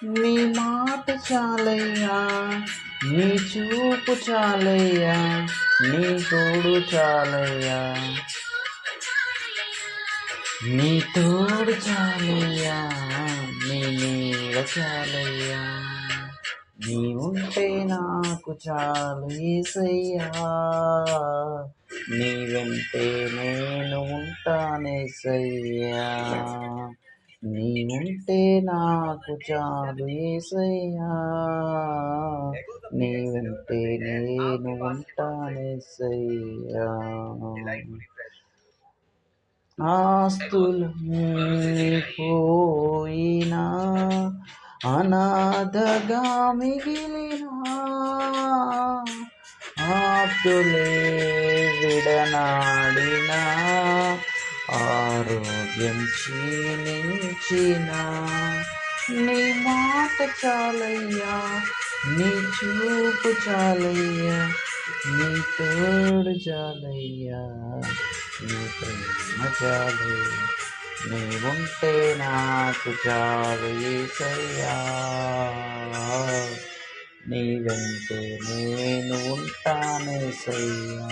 నీ మాట చాలయ్యా, నీ చూపు చాలయ్యా, నీ తోడు చాలయ్యా, నీ తోడు చాలయ్యా, నీ నీడ చాలయ్యా. నీ ఉంటే నాకు చాలు యేసయ్యా, నీ వెంటే నేను ఉంటానేసయ్యా. నీ ఉంటే నాకు చాలు యేసయ్యా, నీ వెంటే నేను ఉంటానేసయ్యా. ఆస్తులన్నీ పోయినా, అనాథగా మిగిలినా, ఆప్తులే విడనాడినా, ఆరోగ్యం క్షీణించిన, నీ మాట చాలయ్యా, నీ చూపు చాలయ్యా, నీ తోడు చాలయ్యా, నీ ప్రేమ చాలయ్యా. నీ ఉంటే నాకు చాలు యేసయ్యా, నీ వెంటే నేను ఉంటానేసయ్యా.